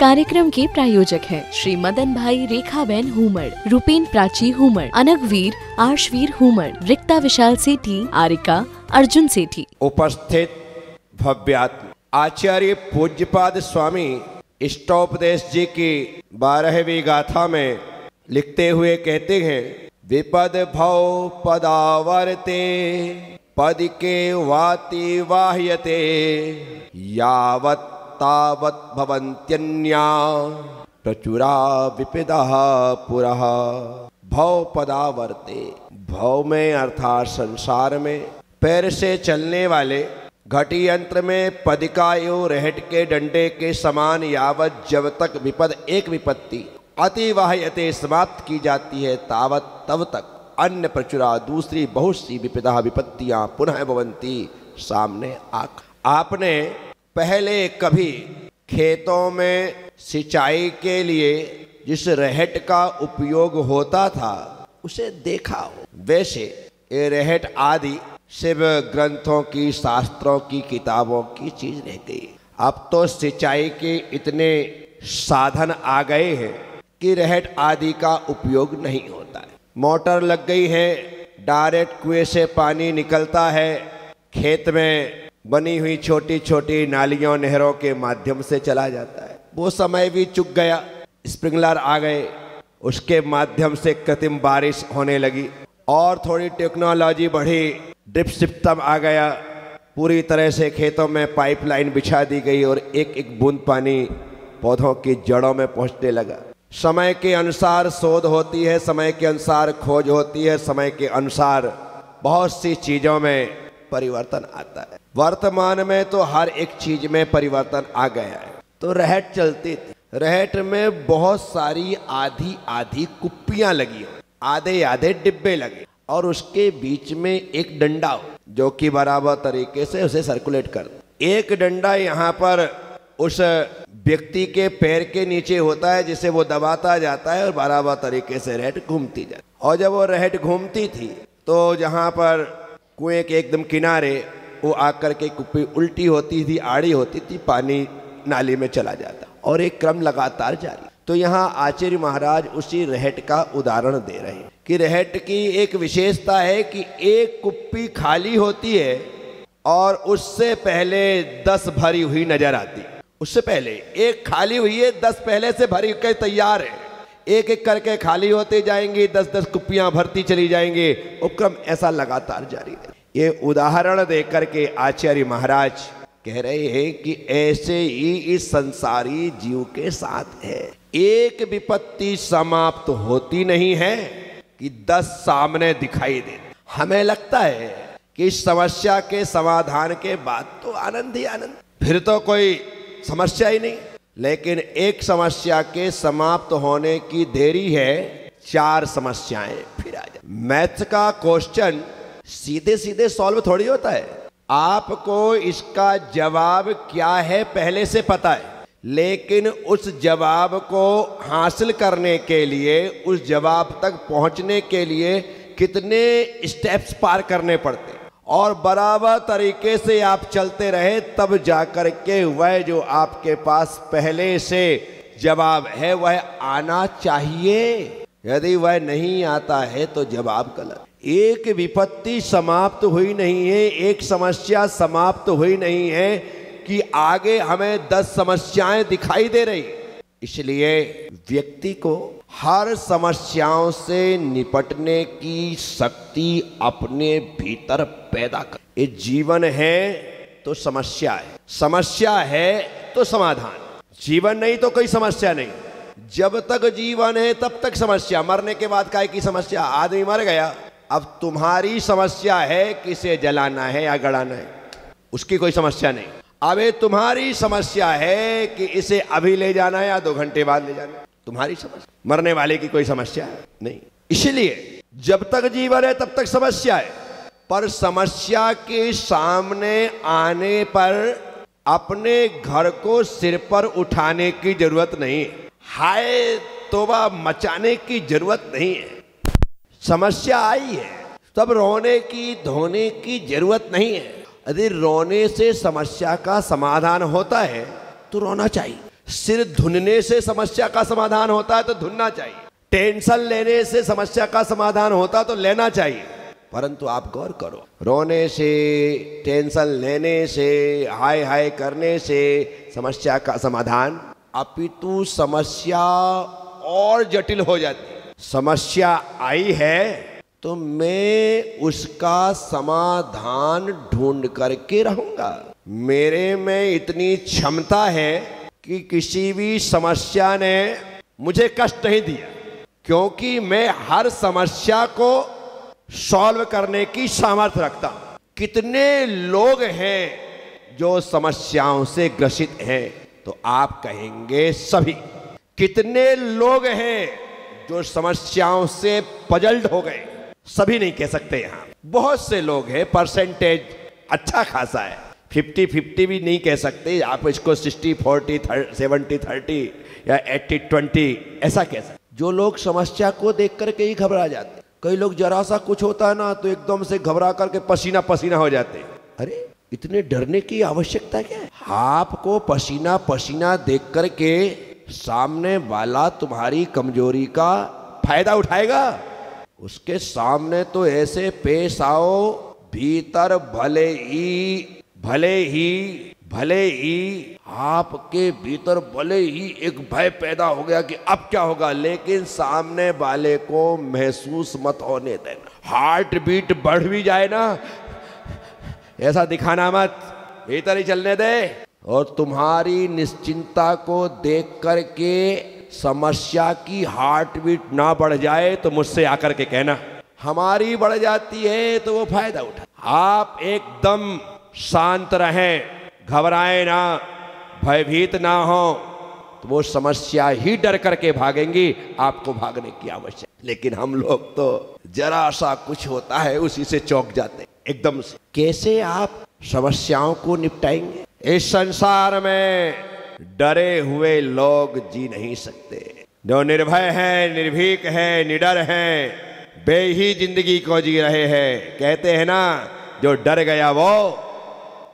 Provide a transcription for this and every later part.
कार्यक्रम के प्रायोजक हैं श्री मदन भाई रेखाबेन हुमर, रूपेन प्राची हुमर, अनगवीर आर्शवीर हुमर, रिक्ता विशाल सेठी, आरिका अर्जुन सेठी। उपस्थित भव्यात्म आचार्य पूज्यपाद स्वामी इष्टोपदेश जी की 12वीं गाथा में लिखते हुए कहते हैं, विपद भव पदावर्ते पद के वाति वाह्यते यावत् तावत् भवन्त्यन्या प्रचुरा विपदः पुरः। भव पदावर्ते, भव में अर्थात संसार में पैर से चलने वाले घटी यंत्र में पद का एवं रहट के डंडे के समान यावत जब तक विपद एक विपत्ति अतिवाह्यते समाप्त की जाती है तावत तब तक अन्य प्रचुरा दूसरी बहुत सी विपदा विपत्तियां पुनः भवंती सामने आपने पहले कभी खेतों में सिंचाई के लिए जिस रहट का उपयोग होता था उसे देखा हो, वैसे ये रहट आदि शिव ग्रंथों की शास्त्रों की किताबों की चीज रह गई। अब तो सिंचाई के इतने साधन आ गए हैं कि रहट आदि का उपयोग नहीं होता है। मोटर लग गई है, डायरेक्ट कुएं से पानी निकलता है, खेत में बनी हुई छोटी छोटी नालियों नहरों के माध्यम से चला जाता है। वो समय भी चुक गया, स्प्रिंकलर आ गए, उसके माध्यम से कृत्रिम बारिश होने लगी और थोड़ी टेक्नोलॉजी बढ़ी, ड्रिप सिस्टम आ गया, पूरी तरह से खेतों में पाइपलाइन बिछा दी गई और एक एक बूंद पानी पौधों की जड़ों में पहुंचने लगा। समय के अनुसार शोध होती है, समय के अनुसार खोज होती है, समय के अनुसार बहुत सी चीज़ों में परिवर्तन आता है। वर्तमान में तो हर एक चीज में परिवर्तन आ गया है। तो रहट चलती थी, रहट में बहुत सारी आधी आधी कुप्पियां लगी, आधे आधे डिब्बे लगे और उसके बीच में एक डंडा हो जो कि बराबर तरीके से उसे सर्कुलेट कर। एक डंडा यहाँ पर उस व्यक्ति के पैर के नीचे होता है जिसे वो दबाता जाता है और बराबर तरीके से रहट घूमती जाती। और जब वो रहट घूमती थी तो जहाँ पर कुएं के एकदम किनारे वो आकर के कुप्पी उल्टी होती थी, आड़ी होती थी, पानी नाली में चला जाता और एक क्रम लगातार जारी। तो यहाँ आचार्य महाराज उसी रहट का उदाहरण दे रहे हैं कि रहट की एक विशेषता है कि एक कुप्पी खाली होती है और उससे पहले 10 भरी हुई नजर आती। उससे पहले एक खाली हुई है, 10 पहले से भरी के तैयार है, एक एक करके खाली होते जाएंगे, 10-10 कुप्पियां भरती चली जाएंगे, उपक्रम ऐसा लगातार जारी है। ये उदाहरण देकर के आचार्य महाराज कह रहे हैं कि ऐसे ही इस संसारी जीव के साथ है। एक विपत्ति समाप्त होती नहीं है कि 10 सामने दिखाई दे। हमें लगता है कि इस समस्या के समाधान के बाद तो आनंद ही आनंद, फिर तो कोई समस्या ही नहीं। लेकिन एक समस्या के समाप्त होने की देरी है, 4 समस्याएं फिर आ जाए। मैथ का क्वेश्चन सीधे सीधे सॉल्व थोड़ी होता है। आपको इसका जवाब क्या है पहले से पता है, लेकिन उस जवाब को हासिल करने के लिए, उस जवाब तक पहुंचने के लिए कितने स्टेप्स पार करने पड़ते और बराबर तरीके से आप चलते रहे तब जाकर के वह जो आपके पास पहले से जवाब है वह आना चाहिए। यदि वह नहीं आता है तो जवाब गलत। एक विपत्ति समाप्त हुई नहीं है, एक समस्या समाप्त हुई नहीं है कि आगे हमें 10 समस्याएं दिखाई दे रही। इसलिए व्यक्ति को हर समस्याओं से निपटने की शक्ति अपने भीतर पैदा कर। ये जीवन है तो समस्या है, समस्या है तो समाधान। जीवन नहीं तो कोई समस्या नहीं। जब तक जीवन है तब तक समस्या, मरने के बाद काय की समस्या? आदमी मर गया, अब तुम्हारी समस्या है किसे जलाना है या गड़ाना है, उसकी कोई समस्या नहीं। अब तुम्हारी समस्या है कि इसे अभी ले जाना है या 2 घंटे बाद ले जाना है, तुम्हारी समस्या। मरने वाले की कोई समस्या है नहीं। इसलिए जब तक जीवन है तब तक समस्या है, पर समस्या के सामने आने पर अपने घर को सिर पर उठाने की जरूरत नहीं है, हाय तौबा मचाने की जरूरत नहीं है। समस्या आई है तब रोने की धोने की जरूरत नहीं है। यदि रोने से समस्या का समाधान होता है तो रोना चाहिए। सिर धुनने से समस्या का समाधान होता है तो धुनना चाहिए, टेंशन लेने से समस्या का समाधान होता तो लेना चाहिए। परंतु आप गौर करो, रोने से, टेंशन लेने से, हाय हाय करने से समस्या का समाधान, अपितु समस्या और जटिल हो जाती है। समस्या आई है तो मैं उसका समाधान ढूंढ करके रहूंगा। मेरे में इतनी क्षमता है कि किसी भी समस्या ने मुझे कष्ट नहीं दिया, क्योंकि मैं हर समस्या को सॉल्व करने की सामर्थ्य रखता हूं। कितने लोग हैं जो समस्याओं से ग्रसित हैं, तो आप कहेंगे सभी। कितने लोग हैं जो समस्याओं से पजल्ड हो गए, सभी नहीं कह सकते। यहां बहुत से लोग हैं, परसेंटेज अच्छा खासा है, 50-50 भी नहीं कह सकते आप इसको, 60-40, 70-30 या 80-20 ऐसा कह सकते। जो लोग समस्या को देख करके ही घबरा जाते, कई लोग जरा सा कुछ होता है ना तो एकदम से घबरा करके पसीना पसीना हो जाते हैं। अरे इतने डरने की आवश्यकता क्या है? आपको पसीना पसीना देख करके सामने वाला तुम्हारी कमजोरी का फायदा उठाएगा? उसके सामने तो ऐसे पेश आओ, भीतर भले ही आपके भीतर भले ही एक भय पैदा हो गया कि अब क्या होगा, लेकिन सामने वाले को महसूस मत होने देना। हार्ट बीट बढ़ भी जाए ना, ऐसा दिखाना मत, भीतर ही चलने दे। और तुम्हारी निश्चिंता को देख करके समस्या की हार्ट बीट ना बढ़ जाए तो मुझसे आकर के कहना। हमारी बढ़ जाती है तो वो फायदा उठा। आप एकदम शांत रहें, घबराएं ना, भयभीत ना हो, तो वो समस्या ही डर करके भागेंगी, आपको भागने की आवश्यकता। लेकिन हम लोग तो जरा सा कुछ होता है उसी से चौंक जाते एकदम से। कैसे आप समस्याओं को निपटाएंगे? इस संसार में डरे हुए लोग जी नहीं सकते। जो निर्भय है, निर्भीक है, निडर है, वे ही जिंदगी को जी रहे हैं। कहते हैं ना, जो डर गया वो,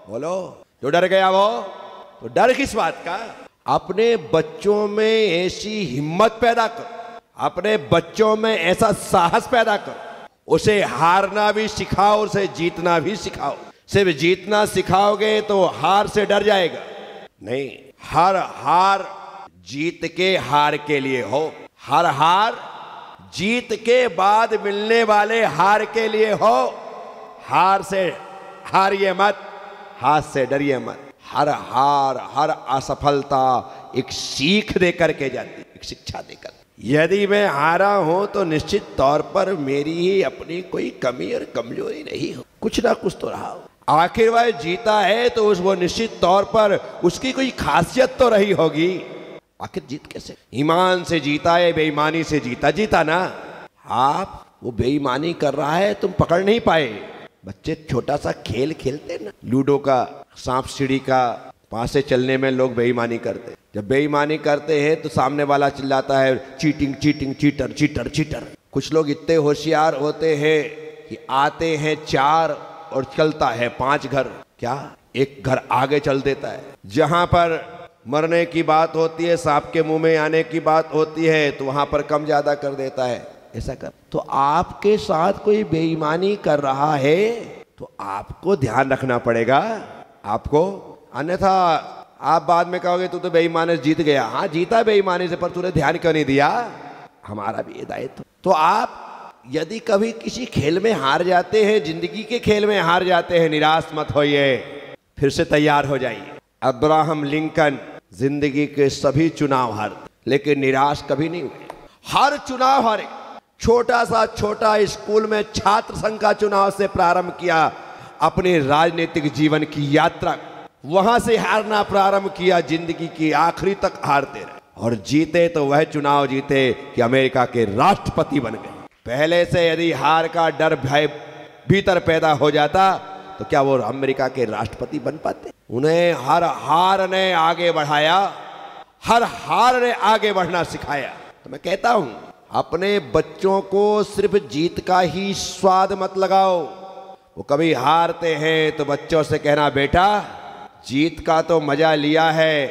बोलो, जो डर गया वो, तो डर किस बात का? अपने बच्चों में ऐसी हिम्मत पैदा करो, अपने बच्चों में ऐसा साहस पैदा करो, उसे हारना भी सिखाओ, उसे जीतना भी सिखाओ। सिर्फ जीतना सिखाओगे तो हार से डर जाएगा नहीं। हर हार जीत के हार के लिए हो, हर हार जीत के बाद मिलने वाले हार के लिए हो। हार से हारिए मत, हार से डरिए मत। हर हार, हर असफलता एक सीख देकर के जाती, एक शिक्षा देकर। यदि मैं हारा हूं तो निश्चित तौर पर मेरी ही अपनी कोई कमी और कमजोरी नहीं हो, कुछ ना कुछ तो रहा हो। आखिर वह जीता है तो वो निश्चित तौर पर उसकी कोई खासियत तो रही होगी। आखिर जीत कैसे? ईमान से जीता है, बेईमानी से जीता ना। आप वो बेईमानी कर रहा है, तुम पकड़ नहीं पाए। बच्चे छोटा सा खेल खेलते ना, लूडो का, सांप सीढ़ी का, पास से चलने में लोग बेईमानी करते। जब बेईमानी करते हैं तो सामने वाला चिल्लाता है cheating cheating, cheater cheater cheater. कुछ लोग इतने होशियार होते हैं कि आते हैं 4 और चलता है 5 घर। क्या? एक घर आगे चल देता है। जहां पर मरने की बात होती है, सांप के मुंह में आने की बात होती है, तो वहां पर कम ज्यादा कर देता है। ऐसा कर, तो आपके साथ कोई बेईमानी कर रहा है तो आपको ध्यान रखना पड़ेगा आपको। अन्यथा आप बाद में कहोगे तू तो बेईमानी से जीत गया। हाँ जीता बेईमानी से, पर तूने ध्यान क्यों नहीं दिया? हमारा भी ये दायित्व। तो आप यदि कभी किसी खेल में हार जाते हैं, जिंदगी के खेल में हार जाते हैं, निराश मत होइए, फिर से तैयार हो जाइए। अब्राहम लिंकन जिंदगी के सभी चुनाव हारते, लेकिन निराश कभी नहीं हुए। हर चुनाव हारे। छोटा स्कूल में छात्र संघ का चुनाव से प्रारंभ किया अपने राजनीतिक जीवन की यात्रा, वहां से हारना प्रारंभ किया, जिंदगी की आखिरी तक हारते रहे और जीते तो वह चुनाव जीते कि अमेरिका के राष्ट्रपति बन गए। पहले से यदि हार का डर, भय भीतर पैदा हो जाता तो क्या वो अमेरिका के राष्ट्रपति बन पाते? उन्हें हर हार ने आगे बढ़ाया, हर हार ने आगे बढ़ना सिखाया। तो मैं कहता हूं, अपने बच्चों को सिर्फ जीत का ही स्वाद मत लगाओ। वो कभी हारते हैं तो बच्चों से कहना, बेटा जीत का तो मजा लिया है,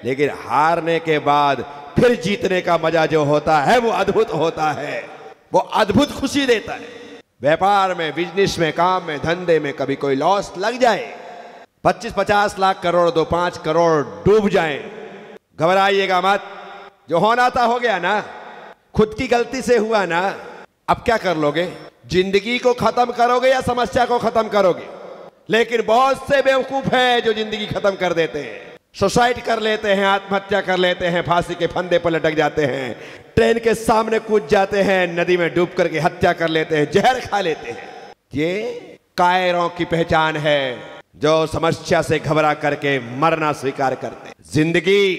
लेकिन हारने के बाद फिर जीतने का मजा जो होता है वो अद्भुत होता है, वो अद्भुत खुशी देता है। व्यापार में, बिजनेस में, काम में, धंधे में कभी कोई लॉस लग जाए, 25-50 लाख करोड़ दो 5 करोड़ डूब जाए, घबराइएगा मत। जो होना था हो गया ना, खुद की गलती से हुआ ना, अब क्या कर लोगे? जिंदगी को खत्म करोगे या समस्या को खत्म करोगे? लेकिन बहुत से बेवकूफ हैं जो जिंदगी खत्म कर देते हैं, सुसाइड कर लेते हैं, आत्महत्या कर लेते हैं, फांसी के फंदे पर लटक जाते हैं, ट्रेन के सामने कूद जाते हैं, नदी में डूब करके हत्या कर लेते हैं, जहर खा लेते हैं। ये कायरों की पहचान है जो समस्या से घबरा करके मरना स्वीकार करते हैं। जिंदगी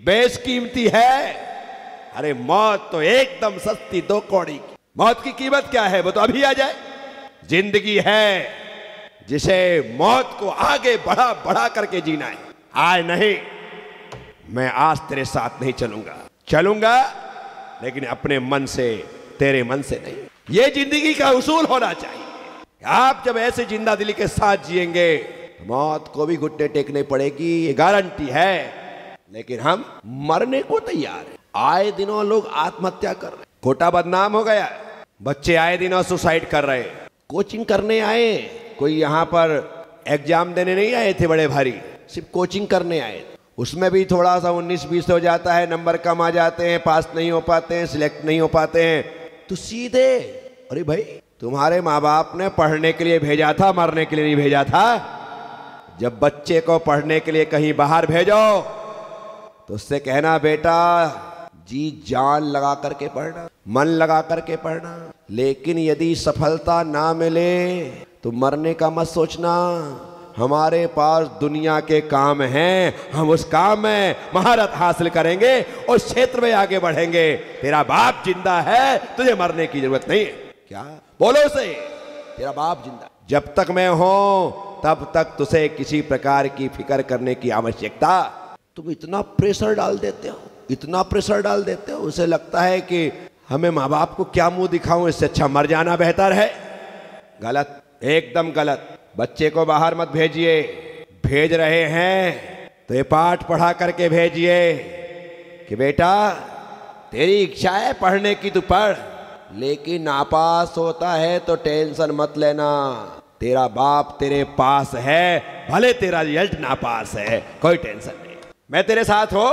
बेशकीमती है। अरे मौत तो एकदम सस्ती 2 कौड़ी की। मौत की कीमत क्या है? वो तो अभी आ जाए। जिंदगी है जिसे मौत को आगे बढ़ा बढ़ा करके जीना है। आज नहीं, मैं आज तेरे साथ नहीं चलूंगा लेकिन अपने मन से, तेरे मन से नहीं। ये जिंदगी का उसूल होना चाहिए। आप जब ऐसे जिंदा दिली के साथ जिएंगे तो मौत को भी घुटने टेकने पड़ेगी, ये गारंटी है। लेकिन हम मरने को तैयार हैं। आए दिनों लोग आत्महत्या कर रहे, कोटा बदनाम हो गया। बच्चे आए दिनों सुसाइड कर रहे। कोचिंग करने आए, कोई यहाँ पर एग्जाम देने नहीं आए थे बड़े भारी, सिर्फ कोचिंग करने आए। उसमें भी थोड़ा सा 19-20 हो जाता है, नंबर कम आ जाते हैं, पास नहीं हो पाते हैं, सिलेक्ट नहीं हो पाते हैं, तो सीधे अरे भाई तुम्हारे माँ बाप ने पढ़ने के लिए भेजा था, मरने के लिए नहीं भेजा था। जब बच्चे को पढ़ने के लिए कहीं बाहर भेजो तो उससे कहना बेटा जी जान लगा करके पढ़ना, मन लगा करके पढ़ना। लेकिन यदि सफलता ना मिले तो मरने का मत सोचना। हमारे पास दुनिया के काम हैं, हम उस काम में महारत हासिल करेंगे, उस क्षेत्र में आगे बढ़ेंगे। तेरा बाप जिंदा है, तुझे मरने की जरूरत नहीं है। क्या बोलो उसे? तेरा बाप जिंदा, जब तक मैं हूं तब तक तुझे किसी प्रकार की फिक्र करने की आवश्यकता। तुम इतना प्रेशर डाल देते हो, इतना प्रेशर डाल देते हो, उसे लगता है कि हमें माँ बाप को क्या मुंह दिखाऊं, इससे अच्छा मर जाना बेहतर है। गलत, एकदम गलत। बच्चे को बाहर मत भेजिए। भेज रहे हैं तो ये पाठ पढ़ा करके भेजिए कि बेटा तेरी इच्छा है पढ़ने की तो पढ़, लेकिन नापास होता है तो टेंशन मत लेना। तेरा बाप तेरे पास है, भले तेरा रिजल्ट नापास है, कोई टेंशन नहीं, मैं तेरे साथ हो।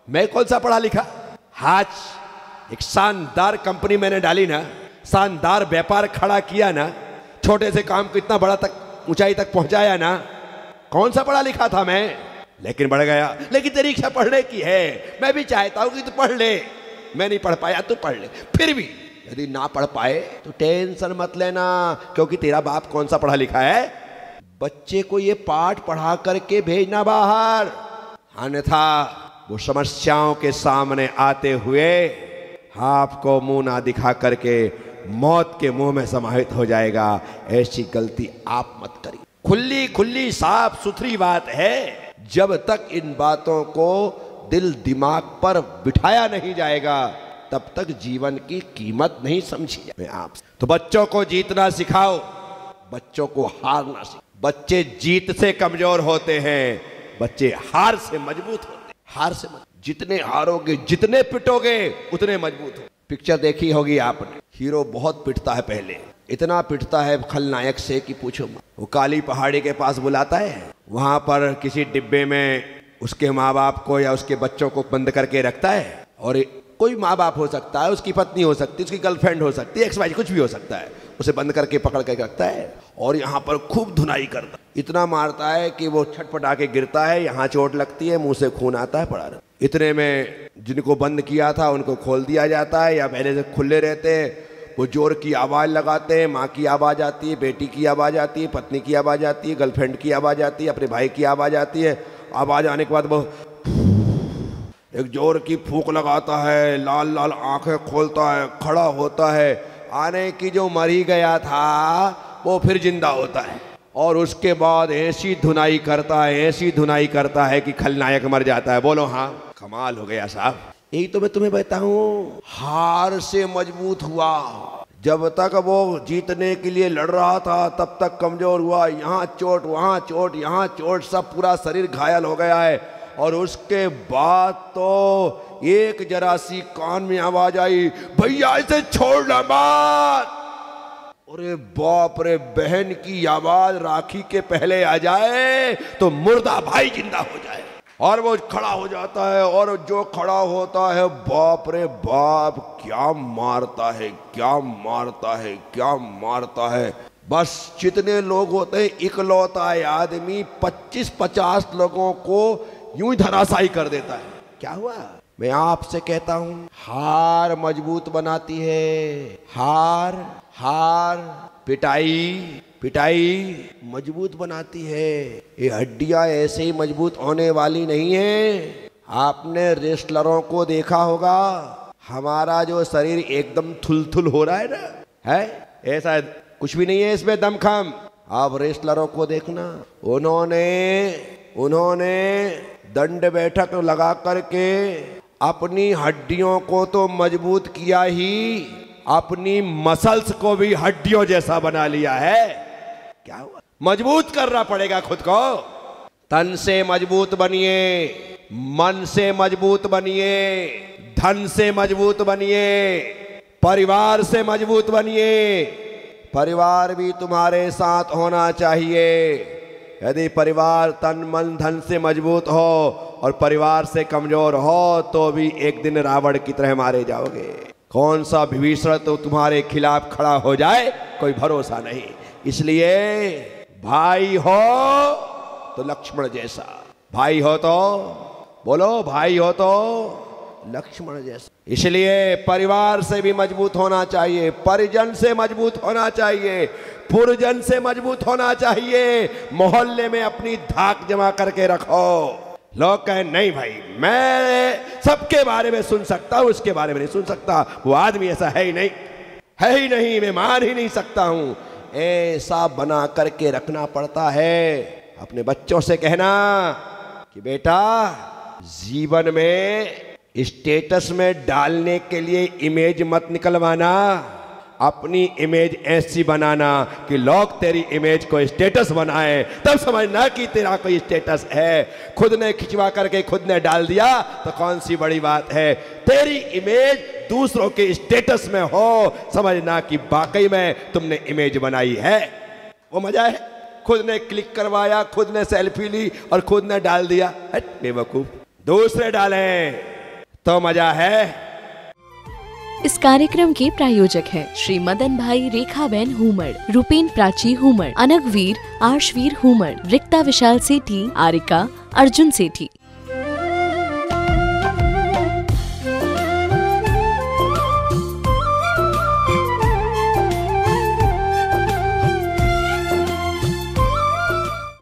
मैं कौन सा पढ़ा लिखा? आज एक शानदार कंपनी मैंने डाली ना, शानदार व्यापार खड़ा किया ना, छोटे से काम को इतना बड़ा तक ऊंचाई तक पहुंचाया ना। कौन सा पढ़ा लिखा था मैं? लेकिन बढ़ गया। लेकिन तेरी इच्छा पढ़ने की है, मैं भी चाहता हूं कि तू पढ़ ले। मैं नहीं पढ़ पाया, तू पढ़ ले। फिर भी यदि ना पढ़ पाए तो टेंशन मत लेना, क्योंकि तेरा बाप कौन सा पढ़ा लिखा है। बच्चे को ये पाठ पढ़ा करके भेजना बाहर, अन्यथा वो समस्याओं के सामने आते हुए आपको मुंह ना दिखा करके मौत के मुंह में समाहित हो जाएगा। ऐसी गलती आप मत करिए। खुली खुली साफ सुथरी बात है। जब तक इन बातों को दिल दिमाग पर बिठाया नहीं जाएगा तब तक जीवन की कीमत नहीं समझी जाए। आप तो बच्चों को जीतना सिखाओ, बच्चों को हारना सिखाओ। बच्चे जीत से कमजोर होते हैं, बच्चे हार से मजबूत होते हैं। हार से जितने हारोगे, जितने पिटोगे, उतने मजबूत हो। पिक्चर देखी होगी आपने, हीरो बहुत पिटता है, पहले इतना पिटता है खलनायक से कि पूछो मत। वो काली पहाड़ी के पास बुलाता है, वहां पर किसी डिब्बे में उसके माँ बाप को या उसके बच्चों को बंद करके रखता है। और कोई माँ बाप हो सकता है, उसकी पत्नी हो सकती है, उसकी गर्लफ्रेंड हो सकती है, XY कुछ भी हो सकता है। उसे बंद करके पकड़ के रखता है और यहाँ पर खूब धुनाई करता है। इतना मारता है कि वो छटपटा के गिरता है, यहाँ चोट लगती है, मुंह से खून आता है, पड़ा। इतने में जिनको बंद किया था उनको खोल दिया जाता है, या पहले से खुले रहते हैं। वो जोर की आवाज़ लगाते हैं, माँ की आवाज़ आती है, बेटी की आवाज़ आती है, पत्नी की आवाज़ आती है, गर्लफ्रेंड की आवाज़ आती है, अपने भाई की आवाज़ आती है। आवाज़ आने के बाद वो एक जोर की फूंक लगाता है, लाल लाल आंखें खोलता है, खड़ा होता है। आने की जो मर ही गया था वो फिर जिंदा होता है और उसके बाद ऐसी धुनाई करता है, ऐसी धुनाई करता है कि खलनायक मर जाता है। बोलो हाँ, कमाल हो गया साहब। यही तो मैं तुम्हें बताऊं, हार से मजबूत हुआ। जब तक वो जीतने के लिए लड़ रहा था तब तक कमजोर हुआ। यहाँ चोट, वहाँ चोट, यहाँ चोट, सब पूरा शरीर घायल हो गया है। और उसके बाद तो एक जरा सी कान में आवाज आई, भैया इसे छोड़ना मत। अरे बाप रे, बहन की आवाज राखी के पहले आ जाए तो मुर्दा भाई जिंदा हो जाए। और वो खड़ा हो जाता है, और जो खड़ा होता है, बाप रे बाप, क्या मारता है, क्या मारता है, क्या मारता है। बस जितने लोग होते हैं, इकलौता आदमी 25-50 लोगों को यूं ही धराशायी कर देता है। क्या हुआ? मैं आपसे कहता हूं, हार मजबूत बनाती है। हार हार पिटाई पिटाई मजबूत बनाती है। ये हड्डियां ऐसे ही मजबूत होने वाली नहीं है। आपने रेसलरों को देखा होगा, हमारा जो शरीर एकदम थुलथुल हो रहा है ना, है ऐसा कुछ भी नहीं है इसमें दमखम। आप रेसलरों को देखना, उन्होंने दंड बैठक लगा करके अपनी हड्डियों को तो मजबूत किया ही, अपनी मसल्स को भी हड्डियों जैसा बना लिया है। क्या हुआ? मजबूत करना पड़ेगा खुद को। तन से मजबूत बनिए, मन से मजबूत बनिए, धन से मजबूत बनिए, परिवार से मजबूत बनिए। परिवार भी तुम्हारे साथ होना चाहिए। यदि परिवार तन मन धन से मजबूत हो और परिवार से कमजोर हो तो भी एक दिन रावण की तरह मारे जाओगे। कौन सा विभीषण तो तुम्हारे खिलाफ खड़ा हो जाए, कोई भरोसा नहीं। इसलिए भाई हो तो लक्ष्मण जैसा, भाई हो तो बोलो, भाई हो तो लक्ष्मण जैसा। इसलिए परिवार से भी मजबूत होना चाहिए, परिजन से मजबूत होना चाहिए, पुरजन से मजबूत होना चाहिए। मोहल्ले में अपनी धाक जमा करके रखो। लोग कहें नहीं भाई, मैं सबके बारे में सुन सकता हूं, उसके बारे में नहीं सुन सकता, वो आदमी ऐसा है ही नहीं, मैं मान ही नहीं सकता हूं। ऐसा बना करके रखना पड़ता है। अपने बच्चों से कहना कि बेटा, जीवन में स्टेटस में डालने के लिए इमेज मत निकलवाना, अपनी इमेज ऐसी बनाना कि लोग तेरी इमेज को स्टेटस बनाए, तब समझना कि तेरा कोई स्टेटस है। खुद ने खिंचवा करके खुद ने डाल दिया तो कौन सी बड़ी बात है। तेरी इमेज दूसरों के स्टेटस में हो, समझना कि वाकई में तुमने इमेज बनाई है। वो मजा है। खुद ने क्लिक करवाया, खुद ने सेल्फी ली और खुद ने डाल दिया, बेवकूफ। दूसरे डालें तो मजा है। इस कार्यक्रम के प्रायोजक हैं श्री मदन भाई रेखाबेन हुमड़, रूपेन प्राची हुमड़, अनगवीर आर्शवीर हुमड़, रिक्ता विशाल सेठी, आरिका अर्जुन सेठी।